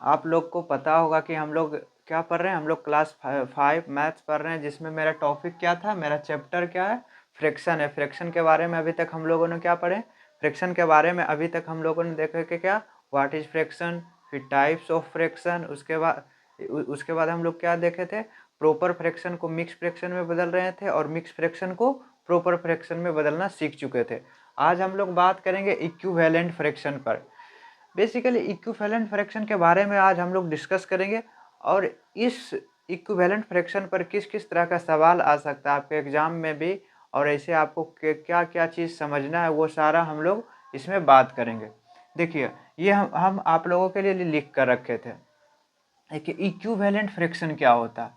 आप लोग को पता होगा कि हम लोग क्या पढ़ रहे हैं, हम लोग क्लास 5 मैथ्स पढ़ रहे हैं, जिसमें मेरा टॉपिक क्या था, मेरा चैप्टर क्या है, फ्रैक्शन है। फ्रैक्शन के बारे में अभी तक हम लोगों ने क्या पढ़े, फ्रैक्शन के बारे में अभी तक हम लोगों ने देखा कि क्या, व्हाट इज फ्रैक्शन, फिर टाइप्स ऑफ फ्रैक्शन, उसके बाद हम लोग क्या देखे थे, प्रॉपर फ्रैक्शन को मिक्स फ्रैक्शन में बदल रहे थे और मिक्स फ्रैक्शन को प्रॉपर फ्रैक्शन में बदलना सीख चुके थे। आज हम लोग बात करेंगे इक्विवेलेंट फ्रैक्शन पर। बेसिकली इक्विवेलेंट फ्रैक्शन के बारे में आज हम लोग डिस्कस करेंगे, और इस इक्विवेलेंट फ्रैक्शन पर किस किस तरह का सवाल आ सकता है आपके एग्जाम में भी, और ऐसे आपको क्या क्या चीज़ समझना है, वो सारा हम लोग इसमें बात करेंगे। देखिए, ये हम आप लोगों के लिए लिख कर रखे थे कि इक्विवेलेंट फ्रैक्शन क्या होता है।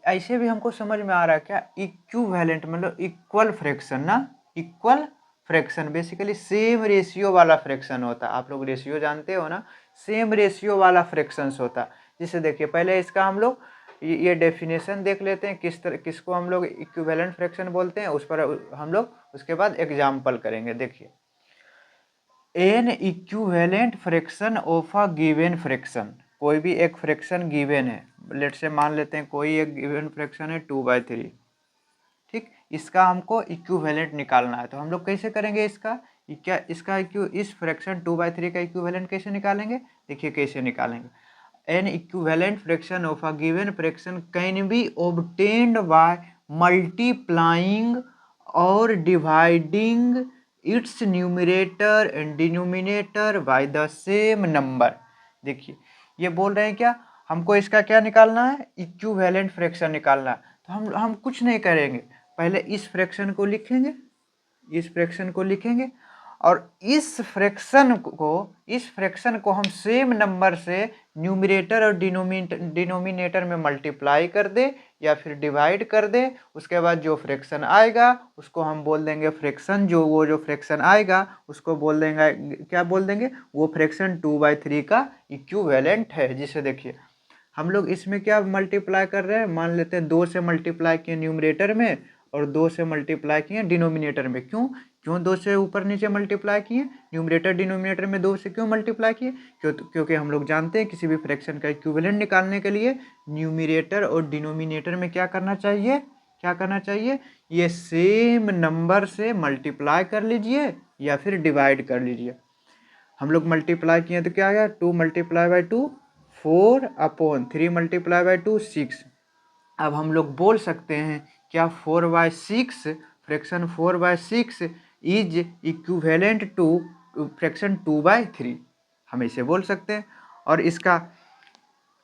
ऐसे भी हमको समझ में आ रहा है क्या, इक्विवेलेंट मतलब इक्वल फ्रैक्शन ना, equal fraction basically same ratio वाला फ्रैक्शन होता है। आप लोग रेशियो जानते हो ना, सेम रेशियो वाला फ्रैक्शंस होता है। जिसे देखिए, पहले इसका हम लोग ये डेफिनेशन देख लेते हैं, किसको हम लोग इक्विवेलेंट फ्रैक्शन बोलते हैं, उस पर हम लोग उसके बाद एग्जाम्पल करेंगे। देखिए, N equivalent fraction of a given fraction, कोई भी एक फ्रैक्शन गिवन है, लेट से मान लेते हैं कोई एक गिवन फ्रैक्शन है 2/3, ठीक। इसका हमको इक्विवेलेंट निकालना है, तो हम लोग कैसे करेंगे इसका, क्या इसका इस फ्रैक्शन 2/3 का इक्विवेलेंट कैसे निकालेंगे। देखिए कैसे निकालेंगे, an equivalent fraction of a given fraction can be obtained by multiplying और dividing its numerator and denominator by the same number. देखिए, ये बोल रहे हैं क्या, हमको इसका क्या निकालना है, इक्विवेलेंट फ्रैक्शन निकालना है। तो हम कुछ नहीं करेंगे, पहले इस फ्रैक्शन को लिखेंगे, इस फ्रैक्शन को लिखेंगे, और इस फ्रैक्शन को हम सेम नंबर से न्यूमरेटर और डिनोमिनेटर में मल्टीप्लाई कर दे या फिर डिवाइड कर दे। उसके बाद जो फ्रैक्शन आएगा उसको हम बोल देंगे फ्रैक्शन, जो फ्रैक्शन आएगा उसको बोल देंगे, क्या बोल देंगे, वो फ्रैक्शन 2/3 का इक्विवेलेंट है। जिसे देखिए, हम लोग इसमें क्या मल्टीप्लाई कर रहे हैं, मान लेते हैं 2 से मल्टीप्लाई किए न्यूमरेटर में और 2 से मल्टीप्लाई किए डिनोमिनेटर में। क्यों क्यों 2 से ऊपर नीचे मल्टीप्लाई किए, न्यूमरेटर डिनोमिनेटर में 2 से क्यों मल्टीप्लाई किए, क्योंकि हम लोग जानते हैं किसी भी फ्रैक्शन का इक्विवेलेंट निकालने के लिए न्यूमरेटर और डिनोमिनेटर में क्या करना चाहिए, ये सेम नंबर से मल्टीप्लाई कर लीजिए या फिर डिवाइड कर लीजिए। हम लोग मल्टीप्लाई किए तो क्या आया, 2 × 2 4/3 × 2 6। अब हम लोग बोल सकते हैं क्या, 4/6 fraction 4/6 is equivalent to fraction 2/3, हम इसे बोल सकते हैं। और इसका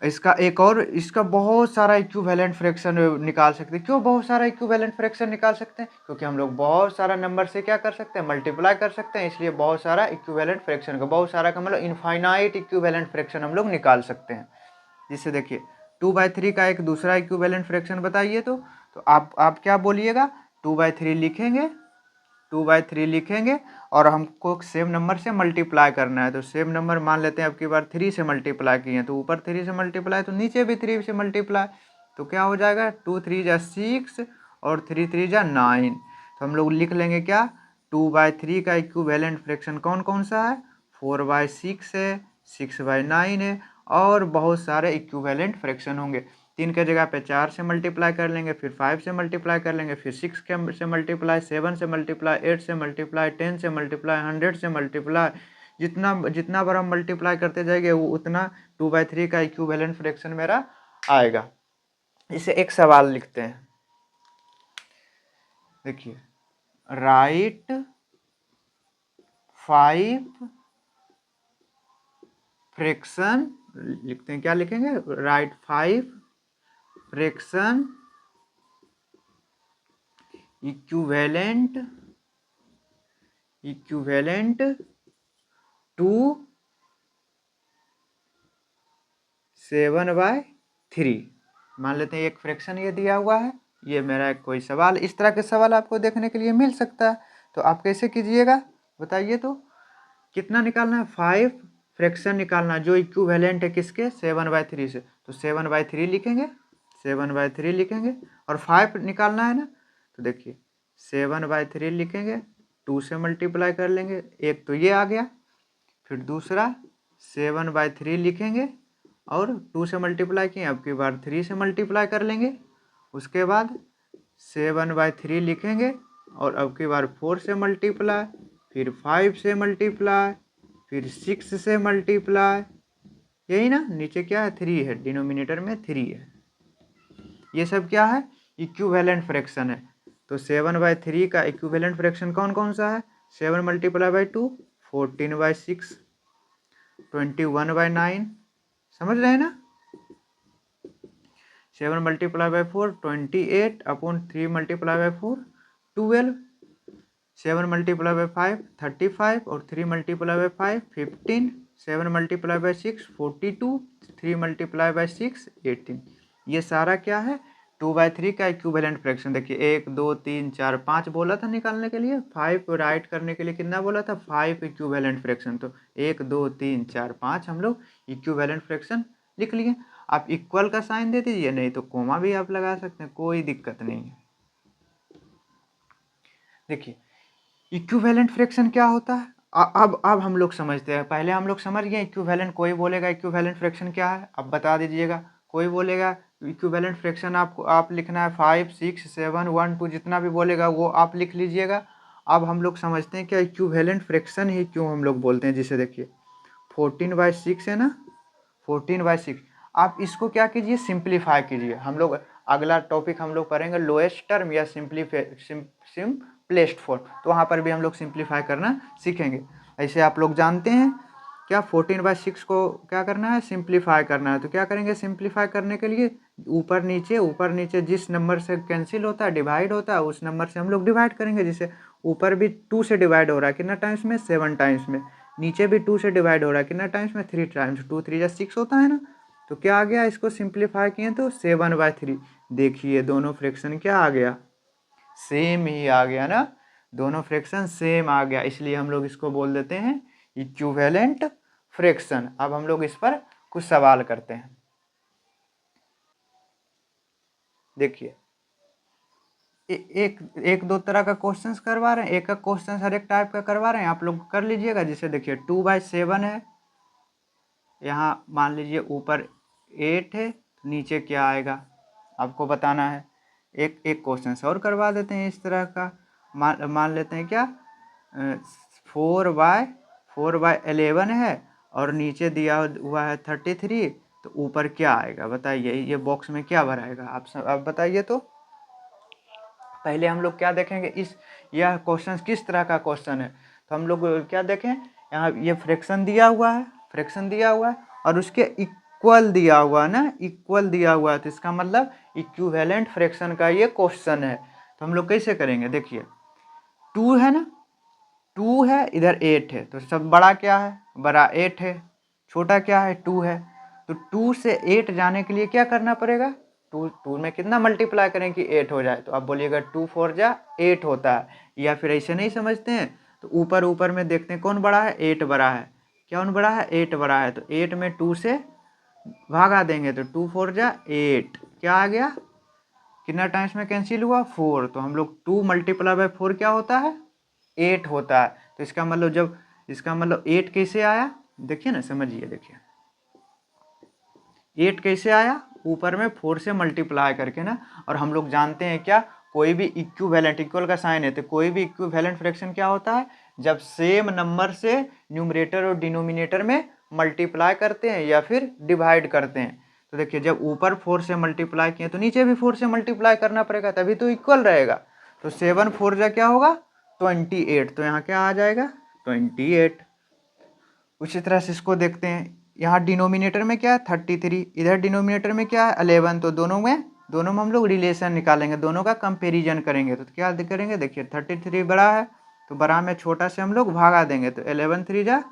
इसका एक और इसका बहुत सारा इक्विवेलेंट फ्रैक्शन निकाल सकते हैं। क्यों बहुत सारा इक्विवेलेंट फ्रैक्शन निकाल सकते हैं, क्योंकि हम लोग बहुत सारा नंबर से क्या कर सकते हैं, मल्टीप्लाई कर सकते हैं। इसलिए बहुत सारा इक्विवेलेंट फ्रैक्शन का, बहुत सारा का मतलब इनफाइनाइट इक्विवेलेंट फ्रैक्शन हम लोग निकाल सकते हैं। जिससे देखिए, 2/3 का एक दूसरा इक्विवेलेंट फ्रैक्शन बताइए, तो आप क्या बोलिएगा, 2/3 लिखेंगे, 2/3 लिखेंगे और हमको सेम नंबर से मल्टीप्लाई करना है। तो सेम नंबर मान लेते हैं, अब की बार 3 से मल्टीप्लाई किए, तो ऊपर 3 से मल्टीप्लाई तो नीचे भी 3 से मल्टीप्लाई, तो क्या हो जाएगा, 2 3 जा 6 और 3 3 जा 9। तो हम लोग लिख लेंगे क्या, 2/3 का इक्विवेलेंट फ्रैक्शन कौन कौन सा है, 4/6 है, 6/9 है, और बहुत सारे इक्विवेलेंट फ्रैक्शन होंगे। 3 के जगह पे 4 से मल्टीप्लाई कर लेंगे, फिर 5 से मल्टीप्लाई कर लेंगे, फिर 6 के से मल्टीप्लाई, 7 से मल्टीप्लाई, 8 से मल्टीप्लाई, 10 से मल्टीप्लाई, 100 से मल्टीप्लाई। जितना जितना बार हम मल्टीप्लाई करते जाएंगे वो उतना 2/3 का इक्विवेलेंट फ्रैक्शन मेरा आएगा। इसे एक सवाल लिखते हैं, देखिए, राइट 5 फ्रैक्शन, लिखते हैं, क्या लिखेंगे, राइट 5 फ्रैक्शन इक्विवेलेंट टू 7/3। मान लेते हैं एक फ्रैक्शन ये दिया हुआ है, ये मेरा एक कोई सवाल, इस तरह के सवाल आपको देखने के लिए मिल सकता है। तो आप कैसे कीजिएगा बताइए, तो कितना निकालना है, 5 फ्रैक्शन निकालना जो इक्विवेलेंट है किसके, 7/3 से। तो 7/3 लिखेंगे, 7/3 लिखेंगे, और 5 निकालना है ना, तो देखिए 7/3 लिखेंगे, 2 से मल्टीप्लाई कर लेंगे, एक तो ये आ गया, फिर दूसरा 7/3 लिखेंगे और 2 से मल्टीप्लाई किए, अब की बार 3 से मल्टीप्लाई कर लेंगे, उसके बाद 7/3 लिखेंगे, और अब की बार 4 से मल्टीप्लाई, फिर 5 से मल्टीप्लाई, फिर 6 से मल्टीप्लाई, यही ना, नीचे क्या है 3 है, डिनोमिनेटर में 3 है। ये सब क्या है, इक्विवेलेंट फ्रैक्शन है। तो 7/3 का इक्विवेलेंट फ्रैक्शन कौन कौन सा है, 7 × 2 14/6, 21/9, समझ रहे हैं ना। 7 × 4 28 अपॉन 3 × 4 12, 7 × 5 35 और 3 × 5 15, 7 × 6 42, 3 × 6 18। ये सारा क्या है, 2/3 का इक्विवेलेंट फ्रैक्शन। देखिए 1 2 3 4 5 बोला था निकालने के लिए, 5 राइट करने के लिए कितना बोला था, 5 इक्विवेलेंट फ्रैक्शन। तो 1 2 3 4 5 हम लोग इक्विवेलेंट फ्रैक्शन लिख लिए। आप इक्वल का साइन दे दीजिए, नहीं तो कोमा भी आप लगा सकते हैं, कोई दिक्कत नहीं है। देखिए इक्विवेलेंट फ्रैक्शन क्या होता है, अब हम लोग समझते हैं। पहले हम लोग समझ गए इक्विवेलेंट, कोई बोलेगा इक्विवेलेंट फ्रैक्शन क्या है, अब बता दीजिएगा। कोई बोलेगा इक्विवेलेंट फ्रैक्शन आपको आप लिखना है 5 6 7 1 2, जितना भी बोलेगा वो आप लिख लीजिएगा। अब हम लोग समझते हैं क्या इक्विवेलेंट फ्रैक्शन ही क्यों हम लोग बोलते हैं। जिसे देखिए 14/6 है ना, 14/6, आप इसको क्या कीजिए, सिंप्लीफाई कीजिए। हम लोग अगला टॉपिक हम लोग पढ़ेंगे लोएस्ट टर्म या सिंपलेस्ट फॉर्म, तो वहाँ पर भी हम लोग सिंप्लीफाई करना सीखेंगे। ऐसे आप लोग जानते हैं क्या 14/6 को क्या करना है, सिंप्लीफाई करना है। तो क्या करेंगे, सिंप्लीफाई करने के लिए ऊपर नीचे जिस नंबर से कैंसिल होता है, डिवाइड होता है, उस नंबर से हम लोग डिवाइड करेंगे। जैसे ऊपर भी 2 से डिवाइड हो रहा है कितना टाइम्स में, 7 टाइम्स में, नीचे भी 2 से डिवाइड हो रहा है कितना टाइम्स में, 3 टाइम्स, 2 3 6 होता है ना। तो क्या आ गया, इसको सिंप्लीफाई किए तो 7/3। देखिए दोनों फ्रैक्शन क्या आ गया, सेम ही आ गया ना, दोनों फ्रैक्शन सेम आ गया, इसलिए हम लोग इसको बोल देते हैं इक्विवेलेंट फ्रैक्शन। अब हम लोग इस पर कुछ सवाल करते हैं। देखिए एक दो तरह का क्वेश्चंस करवा रहे हैं, एक एक क्वेश्चन हर एक टाइप का करवा रहे हैं, आप लोग कर लीजिएगा। जैसे देखिए 2/7 है, यहाँ मान लीजिए ऊपर 8 है, नीचे क्या आएगा आपको बताना है। एक क्वेश्चन और करवा देते हैं इस तरह का, मान लेते हैं क्या 4/11 है, और नीचे दिया हुआ है 33, तो ऊपर क्या आएगा बताइए, ये बॉक्स में क्या भराएगा आप बताइए। तो पहले हम लोग क्या देखेंगे, यह क्वेश्चन किस तरह का क्वेश्चन है। तो हम लोग क्या देखें, यहाँ ये फ्रैक्शन दिया हुआ है, और उसके इक्वल दिया हुआ है ना, इक्वल दिया हुआ है, तो इसका मतलब इक्विवेलेंट फ्रैक्शन का ये क्वेश्चन है। तो हम लोग कैसे करेंगे, देखिए 2 है ना, 2 है, इधर 8 है, तो सब बड़ा क्या है, बड़ा 8 है, छोटा क्या है 2 है। तो 2 से 8 जाने के लिए क्या करना पड़ेगा, 2 में कितना मल्टीप्लाई करें कि 8 हो जाए। तो आप बोलिएगा 2 4 जा 8 होता है, या फिर ऐसे नहीं समझते हैं तो ऊपर में देखते हैं कौन बड़ा है, 8 बड़ा है। कौन बड़ा है, 8 बड़ा है, तो 8 में 2 से भागा देंगे, तो 2 4 जा 8, क्या आ गया, कितना टाइम्स में कैंसिल हुआ, 4। तो हम लोग 2 × 4 क्या होता है, 8 होता है। तो इसका मतलब 8 कैसे आया, देखिए ना, समझिए, देखिए 8 कैसे आया, ऊपर में 4 से मल्टीप्लाई करके ना। और हम लोग जानते हैं क्या, कोई भी इक्विवेलेंट, इक्वल का साइन है, तो कोई भी इक्विवेलेंट फ्रैक्शन क्या होता है, जब सेम नंबर से न्यूमरेटर और डिनोमिनेटर में मल्टीप्लाई करते हैं या फिर डिवाइड करते हैं। तो देखिए जब ऊपर 4 से मल्टीप्लाई किए तो नीचे भी 4 से मल्टीप्लाई करना पड़ेगा, तभी तो इक्वल रहेगा। तो 7 4 जा क्या होगा, 28, तो यहाँ क्या आ जाएगा 28। उसी तरह से इसको देखते हैं, यहाँ डिनोमिनेटर में क्या है 33, इधर डिनोमिनेटर में क्या है 11, तो दोनों में हम लोग रिलेशन निकालेंगे, दोनों का कंपेरिजन करेंगे। तो क्या करेंगे, देखिए 33 बड़ा है, तो बड़ा में छोटा से हम लोग भागा देंगे, तो 11 3 जा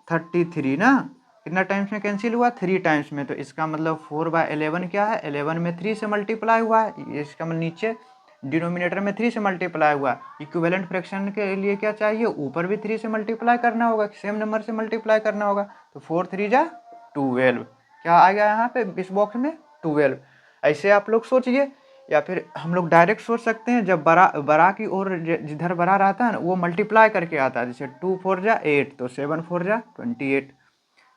33 ना, कितना टाइम्स में कैंसिल हुआ, 3 टाइम्स में। तो इसका मतलब 4/11 क्या है, 11 में 3 से मल्टीप्लाई हुआ है, इसका मतलब नीचे डिनोमिनेटर में 3 से मल्टीप्लाई हुआ। इक्विवेलेंट फ्रैक्शन के लिए क्या चाहिए, ऊपर भी 3 से मल्टीप्लाई करना होगा, सेम नंबर से मल्टीप्लाई करना होगा। तो 4 3 जा 12, क्या आ गया यहाँ पे इस बॉक्स में 12। ऐसे आप लोग सोचिए, या फिर हम लोग डायरेक्ट सोच सकते हैं, जब बड़ा की ओर जिधर बड़ा रहता है ना वो मल्टीप्लाई करके आता है। जैसे 2 4 जा 8, तो 7 4 जा 28,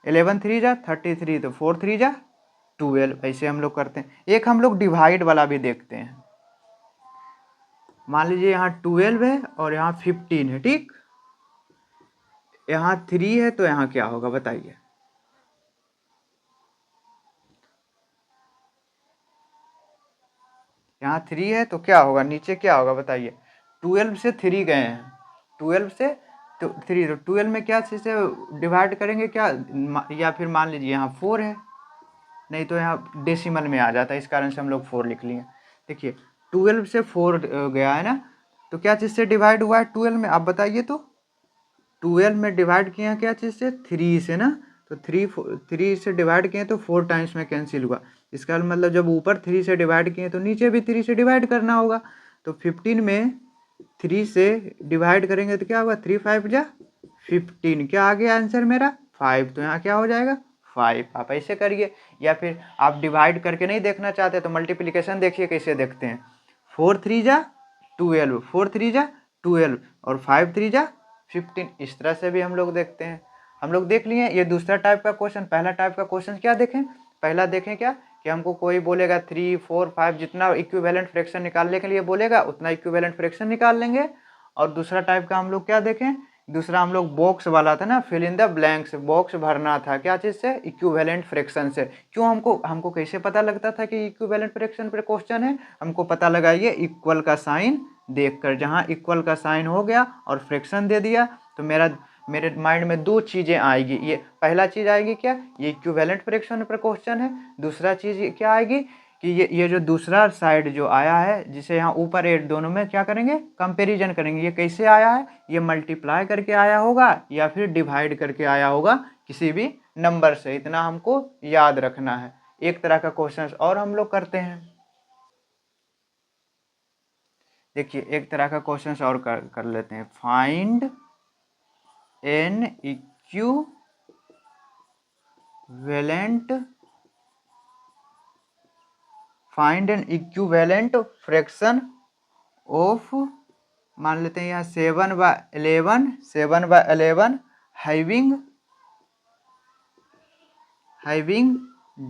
11 3 जा 33, तो 4 3 जा 12। ऐसे हम लोग करते हैं। एक हम लोग डिवाइड वाला भी देखते हैं। मान लीजिए यहाँ 12 है और यहाँ 15 है, ठीक। यहाँ 3 है तो यहाँ क्या होगा बताइए। यहाँ 3 है तो क्या होगा, नीचे क्या होगा बताइए। 12 से 3 गए हैं, 12 से तो 3, तो 12 में क्या चीज़ से डिवाइड करेंगे क्या, या फिर मान लीजिए यहाँ 4 है, नहीं तो यहाँ डेसिमल में आ जाता है, इस कारण से हम लोग 4 लिख लिए। देखिए 12 से 4 गया है ना, तो क्या चीज़ से डिवाइड हुआ है 12 में, आप बताइए तो। 12 में डिवाइड किए हैं क्या चीज़ से, 3 से ना, तो 3 से डिवाइड किए तो 4 टाइम्स में कैंसिल हुआ। इसका मतलब जब ऊपर 3 से डिवाइड किए तो नीचे भी 3 से डिवाइड करना होगा। तो 15 में 3 से डिवाइड करेंगे तो क्या होगा, 3 5 जा 15, क्या आ गया आंसर मेरा 5, तो यहाँ क्या हो जाएगा 5। आप ऐसे करिए, या फिर आप डिवाइड करके नहीं देखना चाहते तो मल्टीप्लिकेशन देखिए कैसे देखते हैं। 4 3 जा 12, 4 3 जा 12 और 5 3 जा 15, इस तरह से भी हम लोग देखते हैं। हम लोग देख लिए ये दूसरा टाइप का क्वेश्चन। पहला टाइप का क्वेश्चन क्या देखें, पहला देखें क्या कि हमको कोई बोलेगा 3 4 5 जितना इक्विवेलेंट फ्रैक्शन निकालने के लिए बोलेगा उतना इक्विवेलेंट फ्रैक्शन निकाल लेंगे। और दूसरा टाइप का हम लोग क्या देखें, दूसरा हम लोग बॉक्स वाला था ना, fill in the blanks, box भरना था क्या चीज़ से, इक्विवेलेंट फ्रैक्शन से। क्यों, हमको कैसे पता लगता था कि इक्विवेलेंट फ्रैक्शन पर क्वेश्चन है, हमको पता लगा ये इक्वल का साइन देखकर। जहाँ इक्वल का साइन हो गया और फ्रैक्शन दे दिया तो मेरे माइंड में दो चीज़ें आएगी। ये पहला चीज़ आएगी क्या, ये इक्विवेलेंट फ्रैक्शन पर क्वेश्चन है। दूसरा चीज़ क्या आएगी कि ये जो दूसरा साइड जो आया है जिसे यहाँ ऊपर एड, दोनों में क्या करेंगे, कंपैरिजन करेंगे। ये कैसे आया है, ये मल्टीप्लाई करके आया होगा या फिर डिवाइड करके आया होगा किसी भी नंबर से, इतना हमको याद रखना है। एक तरह का क्वेश्चन और हम लोग करते हैं। देखिए एक तरह का क्वेश्चन और कर लेते हैं। Find N equivalent fraction of, मान लेते हैं यहाँ 7/11 हैविंग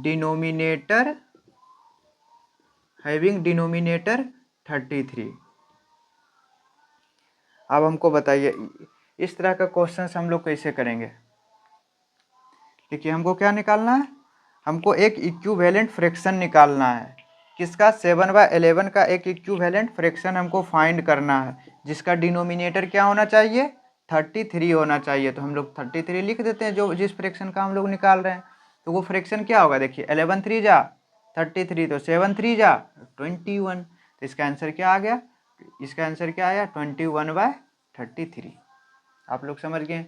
डिनोमिनेटर 33। अब हमको बताइए इस तरह का क्वेश्चन हम लोग कैसे करेंगे। देखिए हमको क्या निकालना है, हमको एक इक्विवेलेंट फ्रैक्शन निकालना है। किसका, 7/11 का एक इक्विवेलेंट फ्रैक्शन हमको फाइंड करना है, जिसका डिनोमिनेटर क्या होना चाहिए, 33 होना चाहिए। तो हम लोग 33 लिख देते हैं जो जिस फ्रैक्शन का हम लोग निकाल रहे हैं। तो वो फ्रैक्शन क्या होगा, देखिए 11 3 जा 33, तो 7 3 जा 21, तो इसका आंसर क्या आ गया, इसका आंसर क्या आया 21/33। आप लोग समझ गए।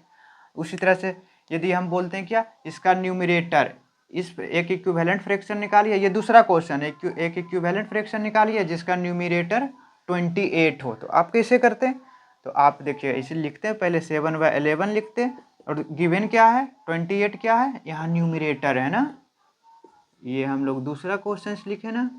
उसी तरह से यदि हम बोलते हैं क्या, इसका न्यूमरेटर, इस एक इक्विवेलेंट फ्रैक्शन निकालिए, ये दूसरा क्वेश्चन है, एक इक्विवेलेंट फ्रैक्शन निकालिए जिसका न्यूमरेटर 28 हो। तो आप कैसे करते हैं, तो आप देखिए इसे लिखते हैं, पहले 7/11 लिखते हैं और गिवन क्या है 28 क्या है, यहाँ न्यूमरेटर है ना, ये हम लोग दूसरा क्वेश्चन लिखे ना,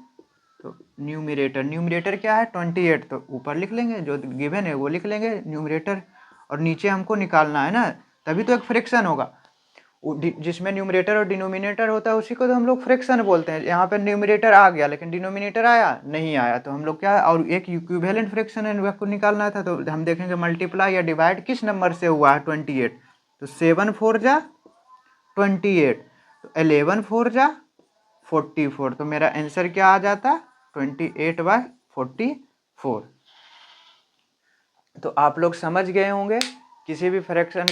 तो न्यूमरेटर क्या है 28, तो ऊपर लिख लेंगे जो गिवन है वो लिख लेंगे न्यूमरेटर, और नीचे हमको निकालना है ना, तभी तो एक फ्रैक्शन होगा। जिसमें न्यूमरेटर और डिनोमिनेटर होता है उसी को तो हम लोग फ्रैक्शन बोलते हैं। यहाँ पे न्यूमरेटर आ गया लेकिन डिनोमिनेटर आया नहीं आया, तो हम लोग क्या है, और एक इक्विवेलेंट फ्रैक्शन है उसको निकालना था, तो हम देखेंगे मल्टीप्लाई या डिवाइड किस नंबर से हुआ है 28। तो 7 4 जा 28, तो 11 4 जा 44, तो मेरा आंसर क्या आ जाता 28/44। तो आप लोग समझ गए होंगे किसी भी फ्रैक्शन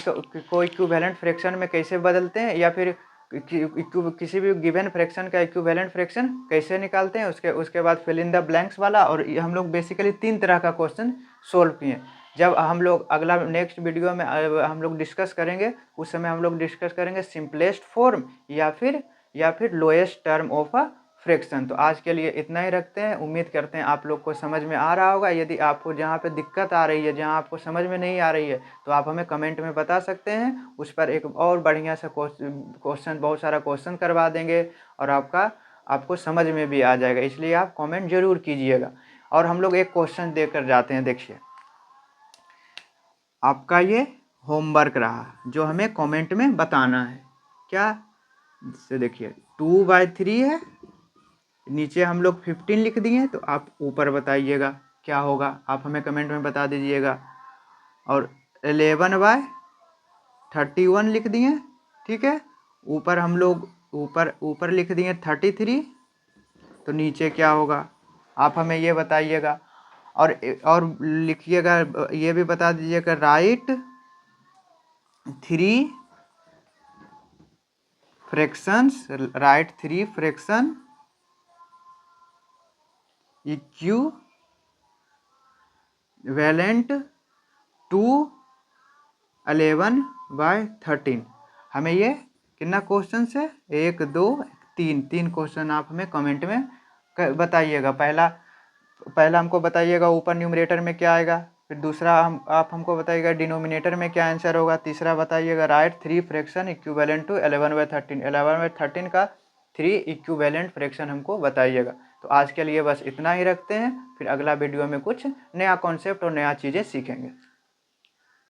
को इक्विवेलेंट फ्रैक्शन में कैसे बदलते हैं, या फिर किसी भी गिवन फ्रैक्शन का इक्विवेलेंट फ्रैक्शन कैसे निकालते हैं। उसके बाद फिल इन द ब्लैंक्स वाला, और हम लोग बेसिकली 3 तरह का क्वेश्चन सोल्व किए। जब हम लोग अगला नेक्स्ट वीडियो में हम लोग डिस्कस करेंगे, उस समय हम लोग डिस्कस करेंगे सिंपलेस्ट फॉर्म या फिर lowest term of a fraction. तो आज के लिए इतना ही रखते हैं। उम्मीद करते हैं आप लोग को समझ में आ रहा होगा। यदि आपको जहाँ पे दिक्कत आ रही है, जहाँ आपको समझ में नहीं आ रही है, तो आप हमें कमेंट में बता सकते हैं। उस पर एक और बढ़िया सा क्वेश्चन, बहुत सारा क्वेश्चन करवा देंगे और आपको समझ में भी आ जाएगा। इसलिए आप कमेंट जरूर कीजिएगा। और हम लोग एक क्वेश्चन देकर जाते हैं। देखिए आपका ये होमवर्क रहा जो हमें कमेंट में बताना है। क्या, जैसे देखिए 2/3 है, नीचे हम लोग 15 लिख दिए, तो आप ऊपर बताइएगा क्या होगा, आप हमें कमेंट में बता दीजिएगा। और 11/31 लिख दिए, ठीक है। ऊपर हम लोग ऊपर लिख दिए 33, तो नीचे क्या होगा आप हमें ये बताइएगा। और लिखिएगा, ये भी बता दीजिएगा, write 3 fractions, write 3 fraction equivalent to 11/13। हमें ये कितना क्वेश्चन है, 1 2 3 क्वेश्चन आप हमें कमेंट में बताइएगा। पहला हमको बताइएगा ऊपर न्यूमरेटर में क्या आएगा, फिर दूसरा आप हमको बताइएगा डिनोमिनेटर में क्या आंसर होगा, तीसरा बताइएगा राइट 3 फ्रैक्शन इक्विवेलेंट टू 11/13, 11/13 का 3 इक्विवेलेंट फ्रैक्शन हमको बताइएगा। तो आज के लिए बस इतना ही रखते हैं, फिर अगला वीडियो में कुछ नया कॉन्सेप्ट और नया चीज़ें सीखेंगे।